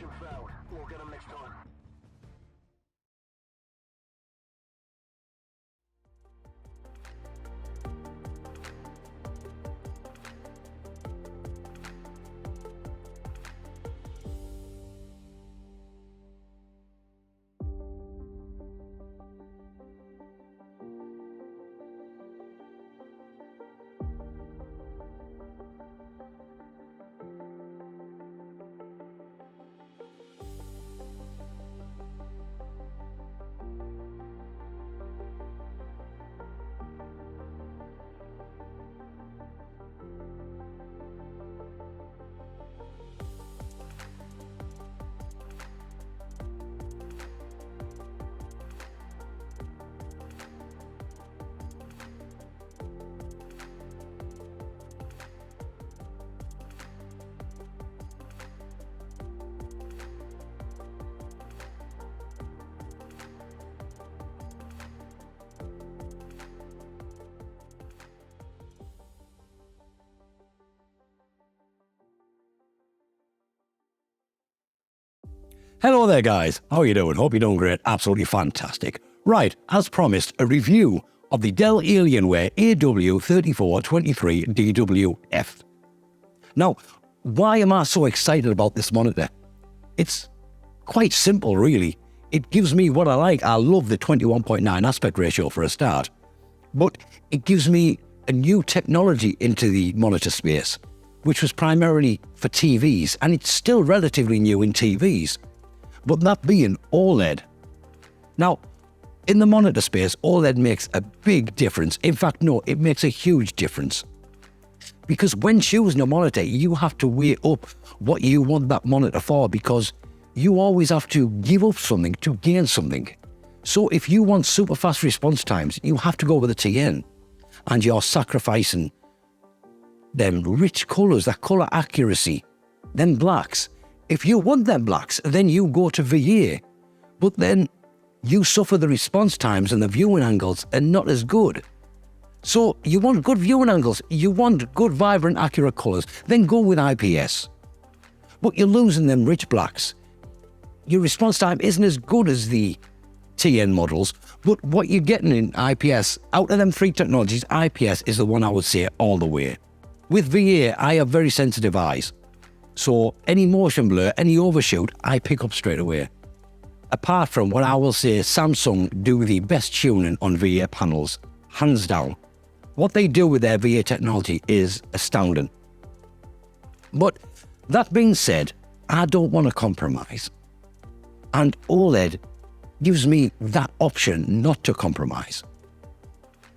Mission failed. We'll get them next time. Hello there guys, how are you doing? Hope you're doing great, absolutely fantastic. Right, as promised, a review of the DELL Alienware AW3423DWF. Now, why am I so excited about this monitor? It's quite simple really. It gives me what I like. I love the 21.9 aspect ratio for a start. But it gives me a new technology into the monitor space, which was primarily for TVs, and it's still relatively new in TVs. But that being OLED. Now, in the monitor space, OLED makes a big difference. In fact, no, it makes a huge difference. Because when choosing a monitor, you have to weigh up what you want that monitor for, because you always have to give up something to gain something. So if you want super fast response times, you have to go with a TN. And you're sacrificing them rich colors, that color accuracy, them blacks. If you want them blacks, then you go to VA, but then you suffer the response times and the viewing angles are not as good. So you want good viewing angles, you want good, vibrant, accurate colours, then go with IPS. But you're losing them rich blacks. Your response time isn't as good as the TN models, but what you're getting in IPS, out of them three technologies, IPS is the one I would say all the way. With VA, I have very sensitive eyes. So any motion blur, any overshoot, I pick up straight away. Apart from what I will say, Samsung do the best tuning on VA panels, hands down. What they do with their VA technology is astounding. But that being said, I don't want to compromise. And OLED gives me that option not to compromise.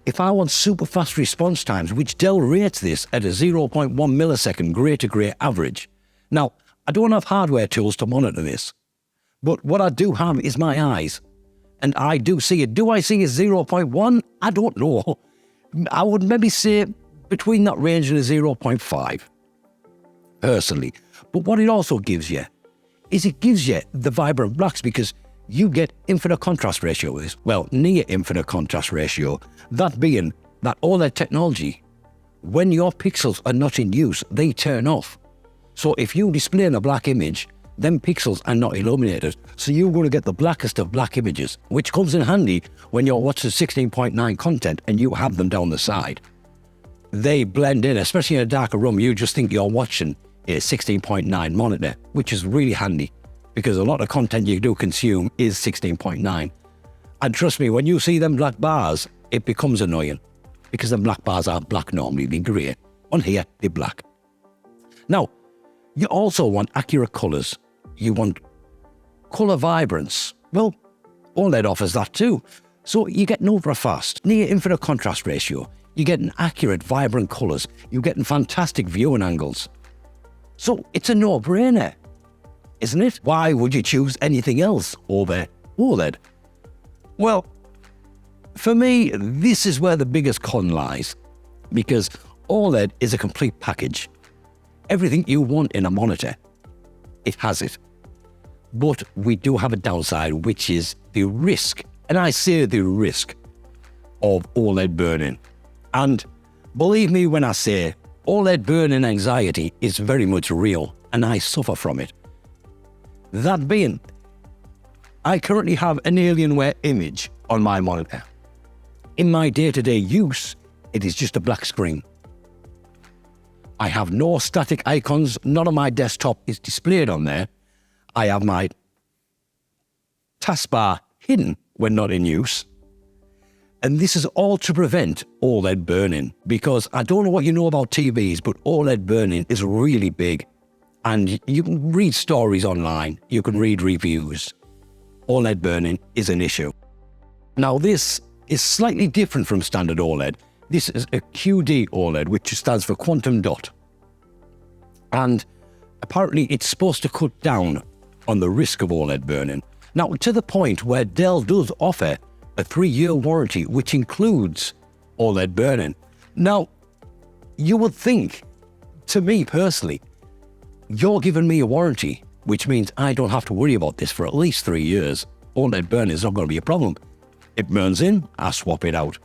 If I want super fast response times, which DELL rates this at a 0.1 millisecond grey-to-grey average. Now, I don't have hardware tools to monitor this, but what I do have is my eyes, and I do see it. Do I see a 0.1? I don't know. I would maybe say between that range and a 0.5, personally. But what it also gives you is it gives you the vibrant blacks, because you get infinite contrast ratio with this. Well, near infinite contrast ratio, that being that OLED technology, when your pixels are not in use, they turn off. So if you display in a black image, them pixels are not illuminated. So you're going to get the blackest of black images, which comes in handy when you're watching 16.9 content and you have them down the side. They blend in, especially in a darker room. You just think you're watching a 16.9 monitor, which is really handy because a lot of content you do consume is 16.9. And trust me, when you see them black bars, it becomes annoying because the black bars aren't black normally, they're grey. On here, they're black. Now, you also want accurate colours. You want colour vibrance. Well, OLED offers that too. So you're getting ultra fast, near infinite contrast ratio. You're getting accurate, vibrant colours. You're getting fantastic viewing angles. So it's a no-brainer, isn't it? Why would you choose anything else over OLED? Well, for me, this is where the biggest con lies, because OLED is a complete package. Everything you want in a monitor, it has it. But we do have a downside, which is the risk, and I say the risk, of OLED burning. And believe me when I say OLED burning anxiety is very much real, and I suffer from it. That being, I currently have an Alienware image on my monitor. In my day-to-day use, it is just a black screen. I have no static icons. None of my desktop is displayed on there. I have my taskbar hidden when not in use. And this is all to prevent OLED burn-in, because I don't know what you know about TVs, but OLED burn-in is really big. And you can read stories online, you can read reviews. OLED burn-in is an issue. Now this is slightly different from standard OLED. This is a QDOled, which stands for quantum dot. And apparently it's supposed to cut down on the risk of OLED burn-in. Now, to the point where DELL does offer a 3-year warranty, which includes OLED burn-in. Now, you would think, to me personally, you're giving me a warranty, which means I don't have to worry about this for at least 3 years. OLED burn is not going to be a problem. It burns in, I swap it out.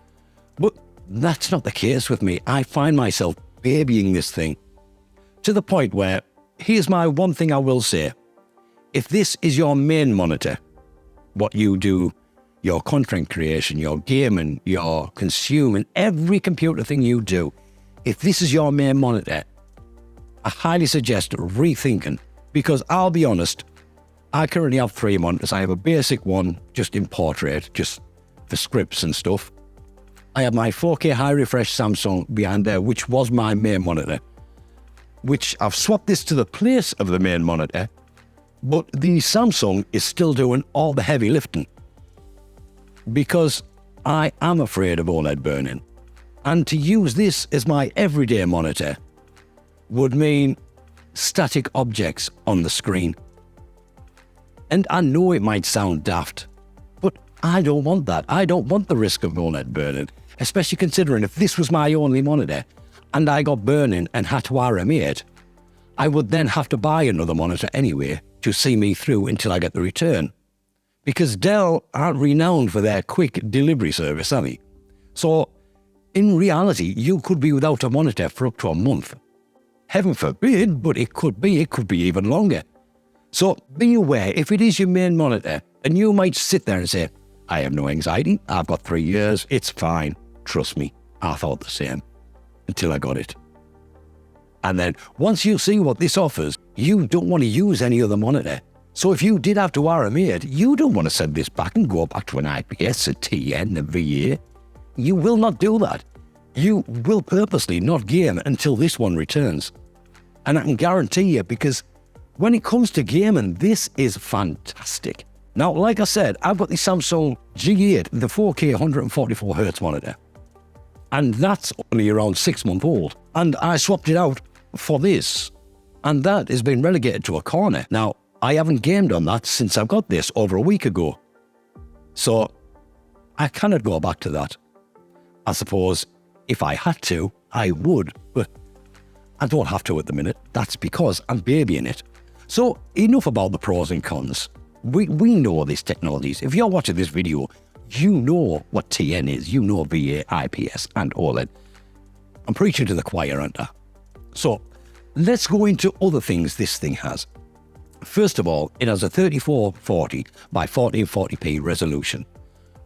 But that's not the case with me. I find myself babying this thing to the point where, here's my one thing I will say. If this is your main monitor, what you do, your content creation, your gaming, your consuming, every computer thing you do, if this is your main monitor, I highly suggest rethinking, because I'll be honest, I currently have 3 monitors. I have a basic one, just in portrait, just for scripts and stuff. I have my 4K high refresh Samsung behind there, which was my main monitor, which I've swapped this to the place of the main monitor, but the Samsung is still doing all the heavy lifting, because I am afraid of OLED burn-in. And to use this as my everyday monitor would mean static objects on the screen. And I know it might sound daft, but I don't want that. I don't want the risk of OLED burn-in, especially considering if this was my only monitor and I got burn-in and had to RMA it, I would then have to buy another monitor anyway to see me through until I get the return. Because DELL aren't renowned for their quick delivery service, are they? So, in reality, you could be without a monitor for up to a month. Heaven forbid, but it could be even longer. So be aware, if it is your main monitor, and you might sit there and say, I have no anxiety, I've got 3 years, it's fine. Trust me, I thought the same, until I got it. And then, once you see what this offers, you don't want to use any other monitor. So if you did have to RMA it, you don't want to send this back and go back to an IPS, a TN, a VA. You will not do that. You will purposely not game until this one returns. And I can guarantee you, because when it comes to gaming, this is fantastic. Now, like I said, I've got the Samsung G8, the 4K 144Hz monitor. And that's only around 6 months old. And I swapped it out for this. And that has been relegated to a corner. Now, I haven't gamed on that since I got this over a week ago. So, I cannot go back to that. I suppose if I had to, I would, but I don't have to at the minute. That's because I'm babying it. So, enough about the pros and cons. We know these technologies. If you're watching this video, you know what TN is. You know VA, IPS, and OLED. I'm preaching to the choir, aren't I? So, let's go into other things this thing has. First of all, it has a 3440 by 1440p resolution,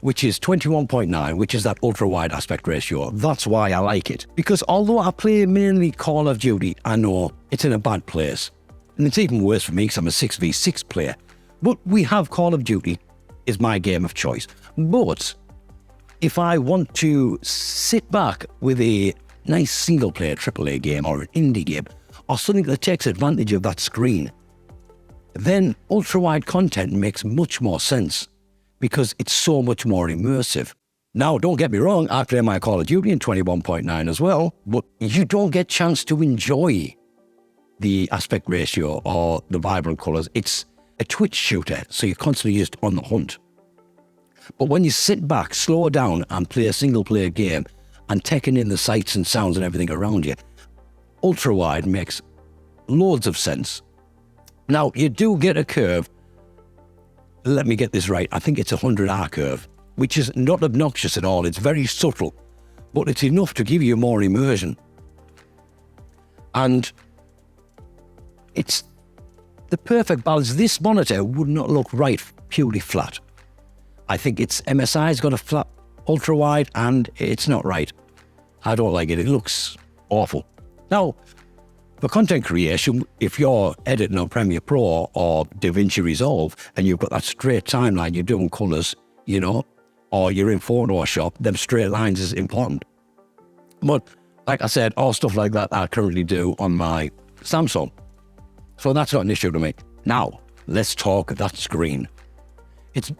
which is 21.9, which is that ultra-wide aspect ratio. That's why I like it. Because although I play mainly Call of Duty, I know it's in a bad place. And it's even worse for me because I'm a 6v6 player. But we have Call of Duty is my game of choice. But if I want to sit back with a nice single-player AAA game or an indie game, or something that takes advantage of that screen, then ultra-wide content makes much more sense because it's so much more immersive. Now, don't get me wrong, I play my Call of Duty in 21.9 as well, but you don't get a chance to enjoy the aspect ratio or the vibrant colours. It's a twitch shooter, so you're constantly just on the hunt. But when you sit back, slow down and play a single-player game and taking in the sights and sounds and everything around you, ultra-wide makes loads of sense. Now, you do get a curve. Let me get this right. I think it's a 100R curve, which is not obnoxious at all. It's very subtle, but it's enough to give you more immersion. And it's the perfect balance. This monitor would not look right purely flat. I think its MSI's got a flat ultra-wide and it's not right. I don't like it. It looks awful. Now, for content creation, if you're editing on Premiere Pro or DaVinci Resolve and you've got that straight timeline, you're doing colours, you know, or you're in Photoshop, them straight lines is important. But like I said, all stuff like that I currently do on my Samsung. So that's not an issue to me. Now, let's talk that screen.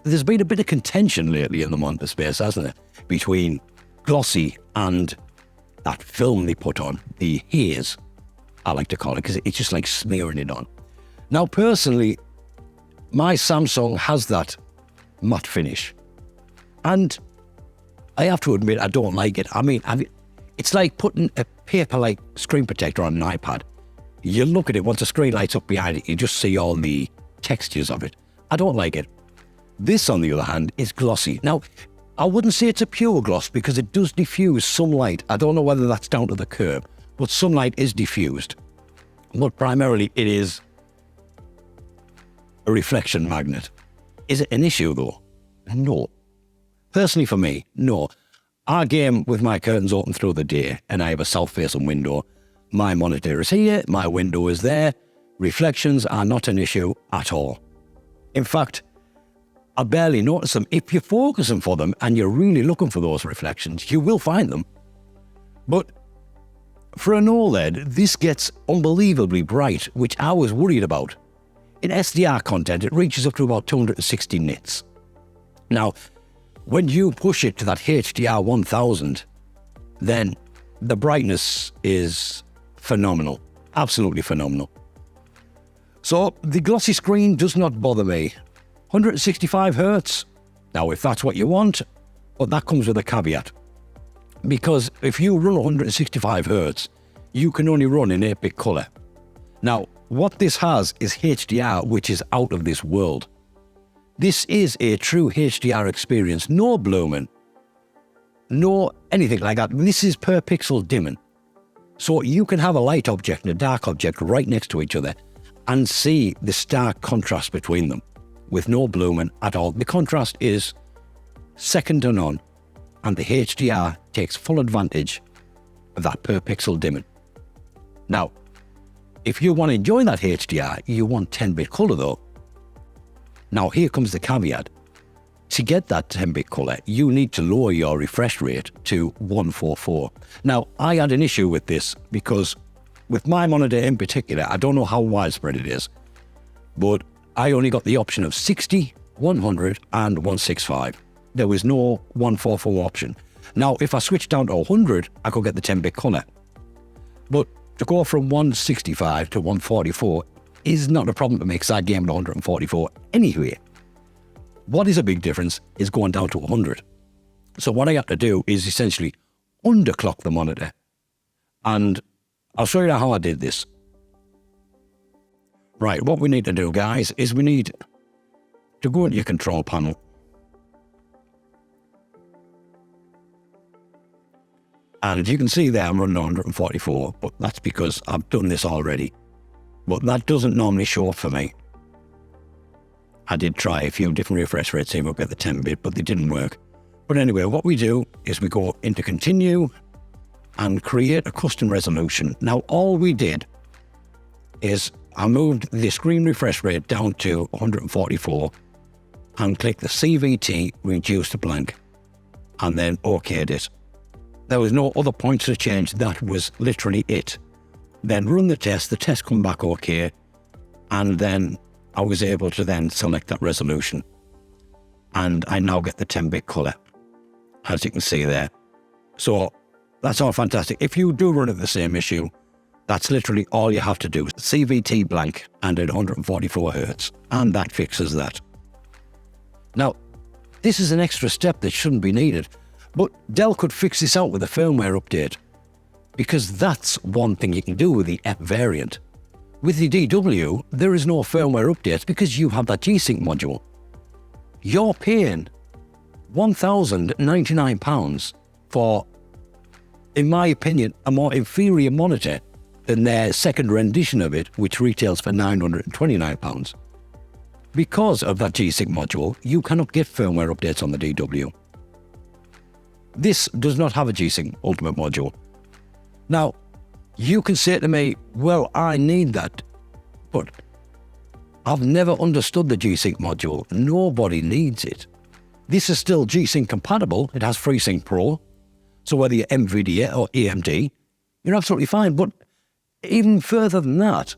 There's been a bit of contention lately in the monitor space, hasn't it? Between glossy and that film they put on, the haze, I like to call it, because it's just like smearing it on. Now, personally, my Samsung has that matte finish. And I have to admit, I don't like it. I mean, it's like putting a paper-like screen protector on an iPad. You look at it, once the screen lights up behind it, you just see all the textures of it. I don't like it. This, on the other hand, is glossy. Now, I wouldn't say it's a pure gloss because it does diffuse some light. I don't know whether that's down to the curve, but some light is diffused. But primarily, it is a reflection magnet. Is it an issue, though? No. Personally, for me, no. I game with my curtains open through the day, and I have a south-facing window. My monitor is here, my window is there. Reflections are not an issue at all. In fact, I barely notice them. If you're focusing for them and you're really looking for those reflections, you will find them. But for an OLED, this gets unbelievably bright, which I was worried about. In SDR content, it reaches up to about 260 nits. Now, when you push it to that HDR 1000, then the brightness is phenomenal, absolutely phenomenal. So the glossy screen does not bother me. 165 Hz. Now, if that's what you want, but that comes with a caveat. Because if you run 165 Hz, you can only run in 8-bit color. Now, what this has is HDR, which is out of this world. This is a true HDR experience. No blooming, no anything like that. This is per pixel dimming. So you can have a light object and a dark object right next to each other and see the stark contrast between them with no blooming at all. The contrast is second to none, and the HDR takes full advantage of that per pixel dimming. Now, if you want to enjoy that HDR, you want 10-bit color though. Now, here comes the caveat. To get that 10-bit color, you need to lower your refresh rate to 144. Now, I had an issue with this because with my monitor in particular, I don't know how widespread it is, but I only got the option of 60, 100, and 165. There was no 144 option. Now, if I switched down to 100, I could get the 10-bit color. But to go from 165 to 144 is not a problem to me because I gamed 144 anyway. What is a big difference is going down to 100. So what I have to do is essentially underclock the monitor. And I'll show you how I did this. Right, what we need to do, guys, is we need to go into your control panel. And you can see there I'm running 144, but that's because I've done this already. But that doesn't normally show up for me. I did try a few different refresh rates here, we'll get the 10-bit, but they didn't work. But anyway, what we do is we go into continue and create a custom resolution. Now, all we did is I moved the screen refresh rate down to 144 and clicked the CVT reduce to blank and then okayed it. There was no other points to change, that was literally it. Then run the test come back okay, and then I was able to then select that resolution. And I now get the 10-bit color, as you can see there. So that's all fantastic. If you do run into the same issue, that's literally all you have to do. CVT blank and at 144 Hz, and that fixes that. Now, this is an extra step that shouldn't be needed, but Dell could fix this out with a firmware update, because that's one thing you can do with the F variant. With the DW, there is no firmware updates because you have that G-Sync module. You're paying £1,099 for, in my opinion, a more inferior monitor than their second rendition of it, which retails for £929. Because of that G-Sync module, you cannot get firmware updates on the DW. This does not have a G-Sync Ultimate module. Now, you can say to me, well, I need that, but I've never understood the G-Sync module. Nobody needs it. This is still G-Sync compatible. It has FreeSync Pro. So whether you're Nvidia or AMD, you're absolutely fine. But even further than that,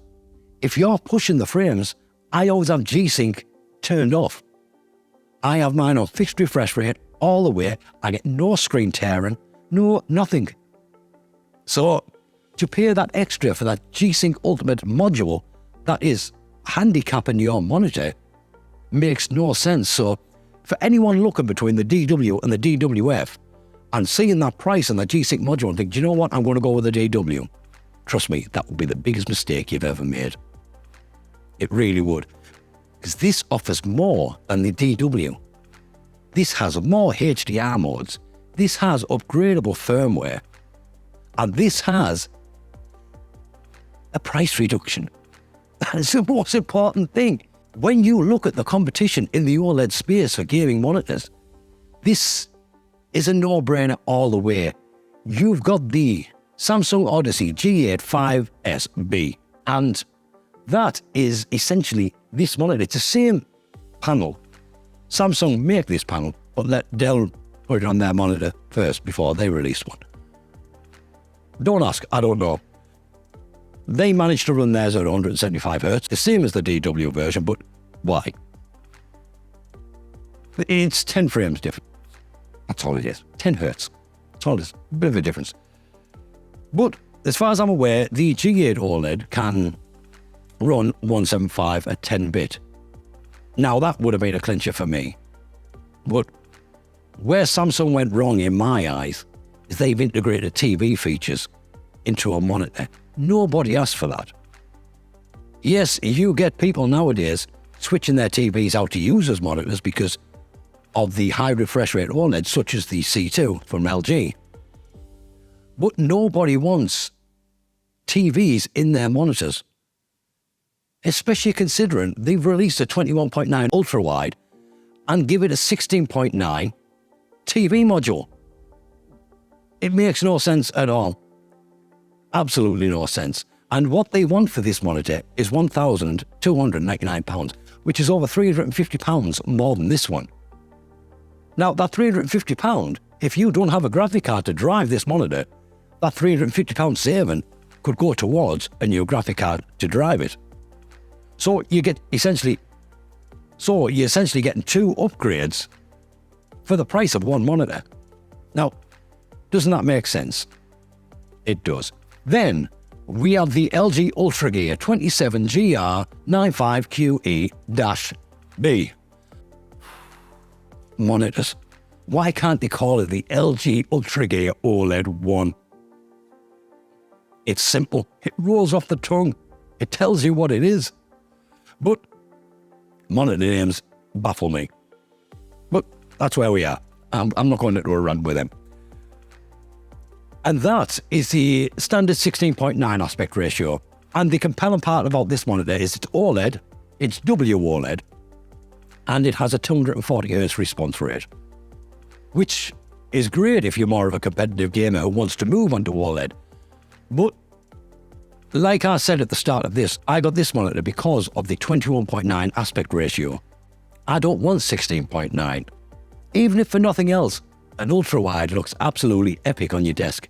if you're pushing the frames, I always have G-Sync turned off. I have mine on fixed refresh rate all the way. I get no screen tearing, nothing. So to pay that extra for that G-Sync Ultimate module that is handicapping your monitor makes no sense. So for anyone looking between the DW and the DWF and seeing that price and the G-Sync module and think, do you know what, I'm going to go with the DW. Trust me, that would be the biggest mistake you've ever made. It really would. Because this offers more than the DW. This has more HDR modes. This has upgradable firmware. And this has a price reduction. That is the most important thing. When you look at the competition in the OLED space for gaming monitors, this is a no-brainer all the way. You've got the Samsung Odyssey G8 and that is essentially this monitor. It's the same panel. Samsung make this panel, but let DELL put it on their monitor first before they release one. Don't ask, I don't know. They managed to run theirs at 175 Hz, the same as the DW version, but why? It's 10 frames different. That's all it is. 10 Hz. That's all it is. A bit of a difference. But as far as I'm aware, the G8 OLED can run 175 at 10-bit. Now that would have been a clincher for me. But where Samsung went wrong in my eyes is they've integrated TV features into a monitor. Nobody asked for that. Yes, you get people nowadays switching their TVs out to use as monitors because of the high refresh rate OLED, such as the C2 from LG. But nobody wants TVs in their monitors, especially considering they've released a 21.9 ultra-wide and give it a 16.9 TV module. It makes no sense at all. Absolutely no sense. And what they want for this monitor is £1,299, which is over £350 more than this one. Now, that £350, if you don't have a graphic card to drive this monitor, that £350 saving could go towards a new graphic card to drive it. So you're essentially getting two upgrades for the price of one monitor. Now, doesn't that make sense? It does. Then we have the LG UltraGear 27GR95QE-B. Monitors. Why can't they call it the LG UltraGear OLED 1? It's simple. It rolls off the tongue. It tells you what it is. But monitor names baffle me. But that's where we are. I'm not going into a rant with them. And that is the standard 16.9 aspect ratio. And the compelling part about this monitor is it's OLED, it's WOLED, and it has a 240 Hz response rate, which is great if you're more of a competitive gamer who wants to move onto OLED. But like I said at the start of this, I got this monitor because of the 21.9 aspect ratio. I don't want 16.9. Even if for nothing else, an ultra-wide looks absolutely epic on your desk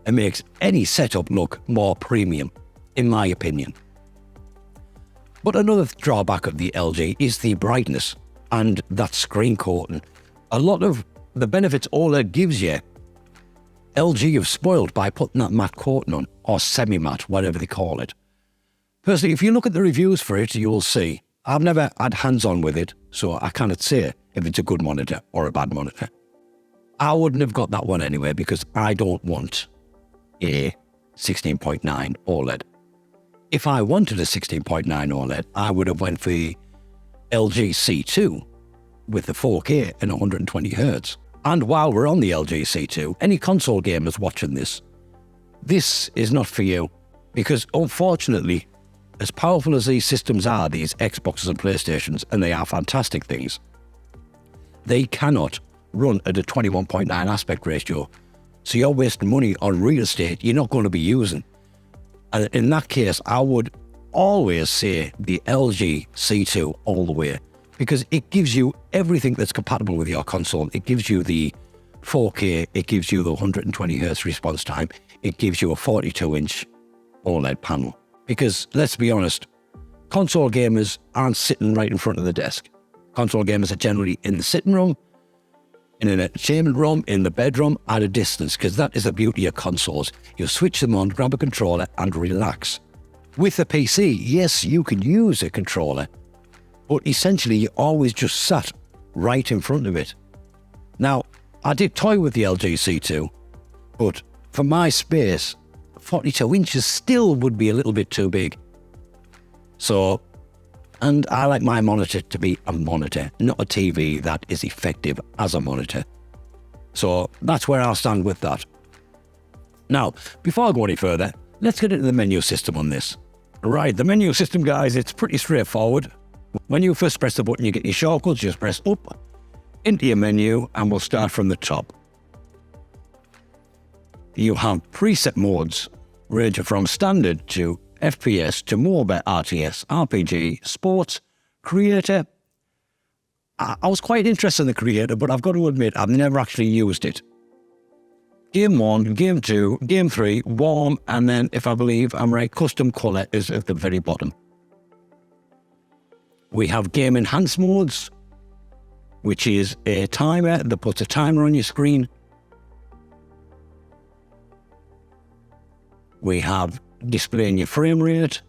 and makes any setup look more premium, in my opinion. But another drawback of the LG is the brightness and that screen coating. A lot of the benefits OLED gives you, LG have spoiled by putting that matte coating on, or semi-matte, whatever they call it. Personally, if you look at the reviews for it, you'll see. I've never had hands-on with it, so I cannot say if it's a good monitor or a bad monitor. I wouldn't have got that one anyway because I don't want a 16.9 OLED. If I wanted a 16.9 OLED, I would have went for the LG C2 with the 4K and 120 Hz. And while we're on the LG C2, any console gamers watching this, this is not for you. Because unfortunately, as powerful as these systems are, these Xboxes and PlayStations, and they are fantastic things, they cannot run at a 21.9 aspect ratio. So you're wasting money on real estate you're not going to be using. And in that case, I would always say the LG C2 all the way, because it gives you everything that's compatible with your console. It gives you the 4K, it gives you the 120Hz response time, it gives you a 42-inch OLED panel. Because let's be honest, console gamers aren't sitting right in front of the desk. Console gamers are generally in the sitting room, in an entertainment room, in the bedroom, at a distance, because that is the beauty of consoles. You switch them on, grab a controller, and relax. With a PC, yes, you can use a controller, but essentially you always just sat right in front of it. Now, I did toy with the LG C2, but for my space, 42 inches still would be a little bit too big. So, and I like my monitor to be a monitor, not a TV that is effective as a monitor. So that's where I'll stand with that. Now, before I go any further, let's get into the menu system on this. Right, the menu system, guys, it's pretty straightforward. When you first press the button, you get your shortcuts, just press up into your menu, and we'll start from the top. You have preset modes, ranging from standard to FPS to mobile, RTS, RPG, sports, creator. I was quite interested in the creator, but I've got to admit, I've never actually used it. Game 1, Game 2, Game 3, warm, and then, if I believe I'm right, custom colour is at the very bottom. We have game enhanced modes, which is a timer that puts a timer on your screen. We have displaying your frame rate,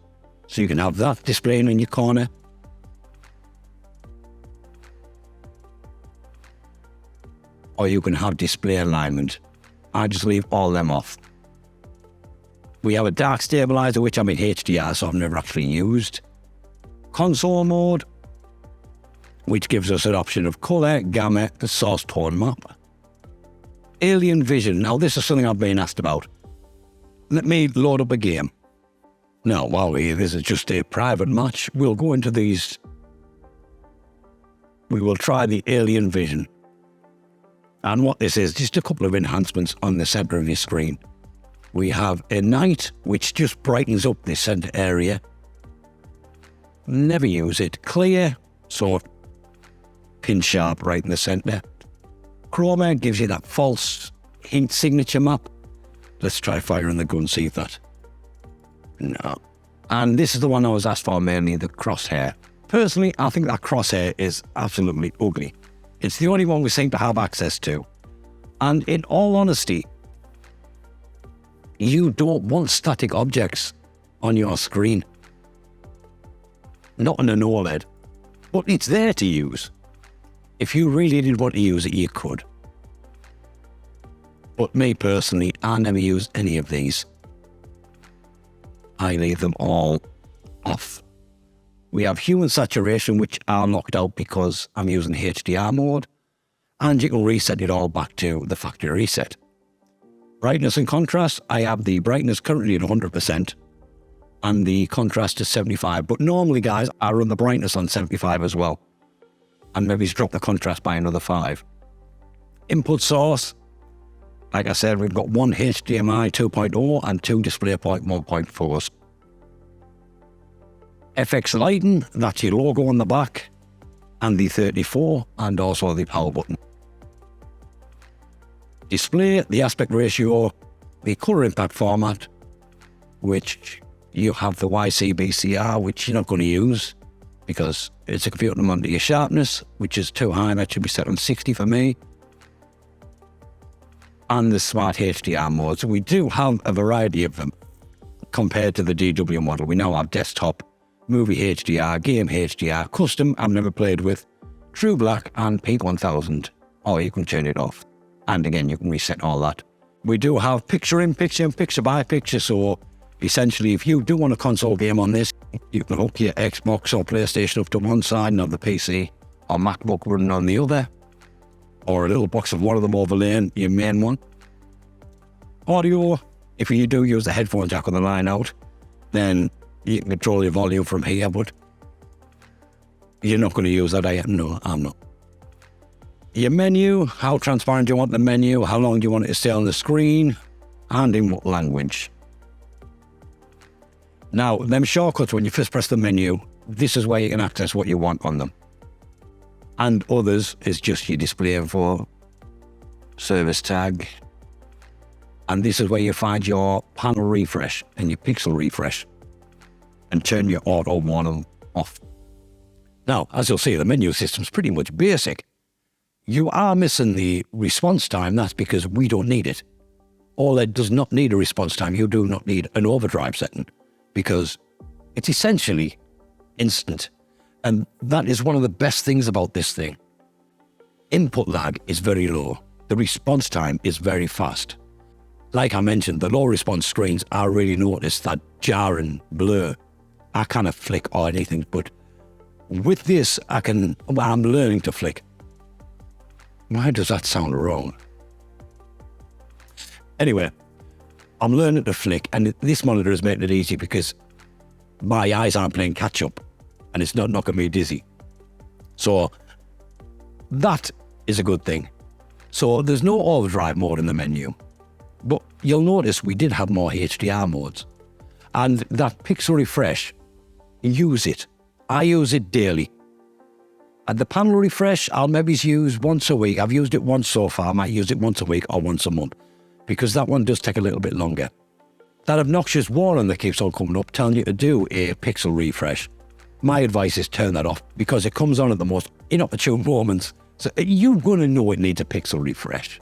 so you can have that displaying in your corner. Or you can have display alignment. I just leave all them off. We have a dark stabilizer, which I'm in HDR, so I've never actually used. Console mode, which gives us an option of colour, gamma, and source tone map. Alien vision. Now, this is something I've been asked about. Let me load up a game. Now, while this is just a private match, we'll go into these. We will try the Alien Vision. And what this is, just a couple of enhancements on the centre of your screen. We have a night, which just brightens up this centre area. Never use it. Clear, so pin sharp right in the centre. Chroma gives you that false hint signature map. Let's try firing the gun, see if that. No. And this is the one I was asked for mainly, the crosshair. Personally, I think that crosshair is absolutely ugly. It's the only one we seem to have access to. And in all honesty, you don't want static objects on your screen. Not on an OLED. But it's there to use. If you really did want to use it, you could. But me personally, I never use any of these. I leave them all off. We have hue and saturation, which are knocked out because I'm using HDR mode. And you can reset it all back to the factory reset. Brightness and contrast, I have the brightness currently at 100% and the contrast to 75. But normally, guys, I run the brightness on 75 as well. And maybe drop the contrast by another 5. Input source, like I said, we've got one HDMI 2.0 and 2 DisplayPort 1.4s. FX lighting, that's your logo on the back, and the 34, and also the power button. Display, the aspect ratio, the color impact format, which you have the YCBCR, which you're not going to use because it's a computer to monitor your sharpness, which is too high. That should be set on 60 for me. And the smart HDR mode. So we do have a variety of them compared to the DW model. We now have desktop, movie HDR, game HDR, custom I've never played with, true black, and Peak 1000. Or you can turn it off. And again, you can reset all that. We do have picture in picture and picture by picture. So essentially, if you do want a console game on this, you can hook your Xbox or PlayStation up to one side and have the PC or MacBook running on the other. Or a little box of one of them overlaying your main one. Audio, if you do use the headphone jack on the line out, then you can control your volume from here, but you're not going to use that, are you? No, I'm not. Your menu, how transparent do you want the menu, how long do you want it to stay on the screen, and in what language. Now, them shortcuts, when you first press the menu, this is where you can access what you want on them. And others is just your display info, service tag, and this is where you find your panel refresh and your pixel refresh, and turn your auto model off. Now, as you'll see, the menu system's pretty much basic. You are missing the response time. That's because we don't need it. OLED does not need a response time. You do not need an overdrive setting because it's essentially instant. And that is one of the best things about this thing. Input lag is very low. The response time is very fast. Like I mentioned, the low response screens, I really notice that jarring blur. I cannot flick or anything, but with this, I'm learning to flick. Why does that sound wrong? Anyway, I'm learning to flick, and this monitor is making it easy because my eyes aren't playing catch up and it's not knocking me dizzy. So that is a good thing. So there's no overdrive mode in the menu, but you'll notice we did have more HDR modes. And that pixel refresh, use it. I use it daily. And the panel refresh, I'll maybe use once a week. I've used it once so far. I might use it once a week or once a month because that one does take a little bit longer. That obnoxious warning that keeps on coming up telling you to do a pixel refresh. My advice is turn that off because it comes on at the most inopportune moments. So you're going to know it needs a pixel refresh.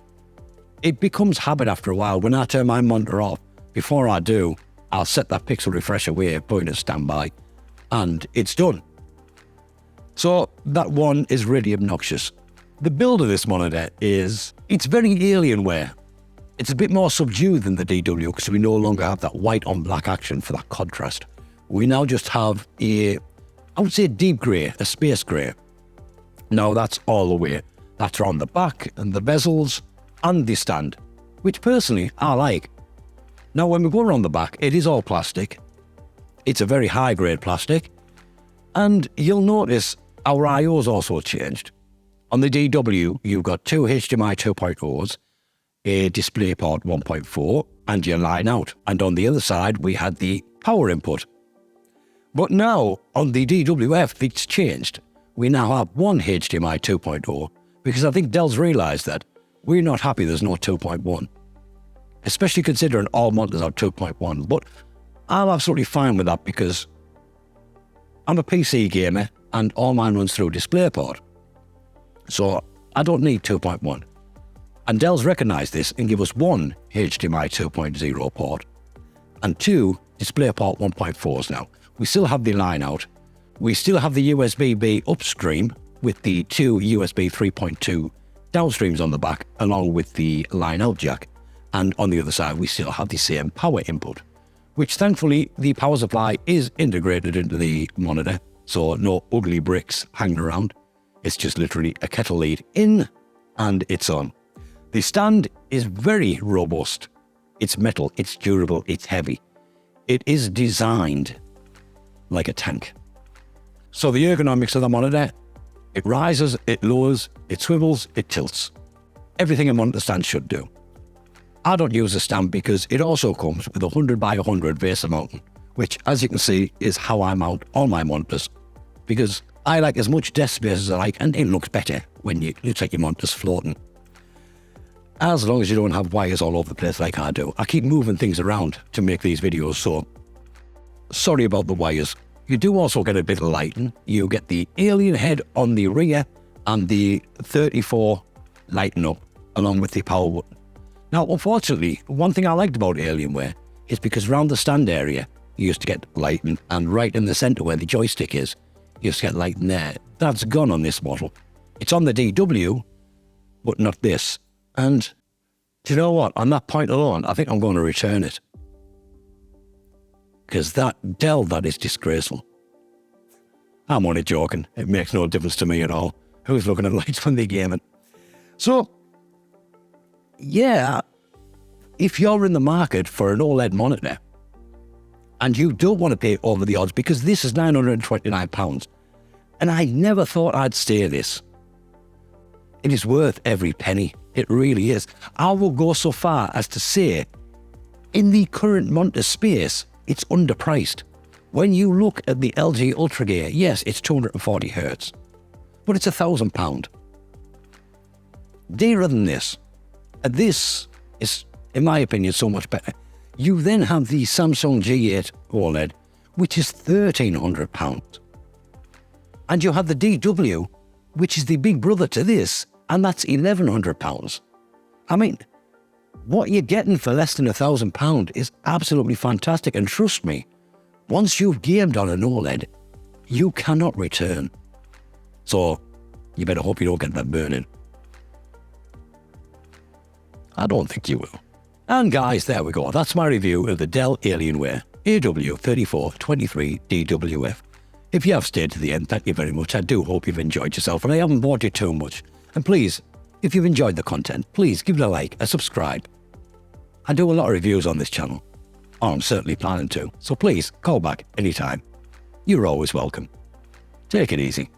It becomes habit after a while. When I turn my monitor off, before I do, I'll set that pixel refresh away, put it in standby, and it's done. So that one is really obnoxious. The build of this monitor it's very Alienware. It's a bit more subdued than the DW because we no longer have that white on black action for that contrast. We now just have I would say deep grey, a space grey. Now that's all the way. That's around the back and the bezels and the stand, which personally I like. Now when we go around the back, it is all plastic. It's a very high grade plastic. And you'll notice our I/O's also changed. On the DW, you've got two HDMI 2.0s, a DisplayPort 1.4, and your line out. And on the other side, we had the power input. But now, on the DWF, it's changed. We now have one HDMI 2.0, because I think Dell's realised that we're not happy there's no 2.1. Especially considering all monitors are 2.1. But I'm absolutely fine with that because I'm a PC gamer and all mine runs through DisplayPort. So I don't need 2.1. And Dell's recognised this and give us one HDMI 2.0 port and two DisplayPort 1.4s now. We still have the line out. We still have the USB-B upstream with the two USB 3.2 downstreams on the back along with the line out jack. And on the other side, we still have the same power input, which thankfully the power supply is integrated into the monitor. So no ugly bricks hanging around. It's just literally a kettle lead in and it's on. The stand is very robust. It's metal, it's durable, it's heavy. It is designed like a tank. So the ergonomics of the monitor, it rises, it lowers, it swivels, it tilts. Everything a monitor stand should do. I don't use a stand because it also comes with a 100 by 100 VESA mounting, which as you can see is how I mount all my monitors. Because I like as much desk space as I like, and it looks better when it looks like your monitor's floating. As long as you don't have wires all over the place like I do. I keep moving things around to make these videos, so sorry about the wires. You do also get a bit of lighting. You get the alien head on the rear and the 34 lighting up along with the power button. Now, unfortunately, one thing I liked about Alienware is because around the stand area, you used to get lighting, and right in the center where the joystick is, you used to get lighting there. That's gone on this model. It's on the DW, but not this. And do you know what? On that point alone, I think I'm going to return it. Because that DELL, that is disgraceful. I'm only joking. It makes no difference to me at all. Who's looking at lights when they're gaming? So, yeah, if you're in the market for an OLED monitor, and you don't want to pay over the odds because this is £929. And I never thought I'd say this. It is worth every penny. It really is. I will go so far as to say, in the current monitor space, it's underpriced. When you look at the LG Ultra Gear, yes, it's 240 Hz, but it's £1,000. Dearer than this. And this is, in my opinion, so much better. You then have the Samsung G8 OLED, which is £1,300. And you have the DW, which is the big brother to this, and that's £1,100. I mean, what you're getting for less than £1,000 is absolutely fantastic, and trust me, once you've gamed on an OLED, you cannot return. So, you better hope you don't get that burning. I don't think you will. And guys, there we go. That's my review of the Dell Alienware AW3423DWF. If you have stayed to the end, thank you very much. I do hope you've enjoyed yourself, and I haven't bored you too much. And please, if you've enjoyed the content, please give it a like, a subscribe. I do a lot of reviews on this channel, or I'm certainly planning to, so please call back anytime. You're always welcome. Take it easy.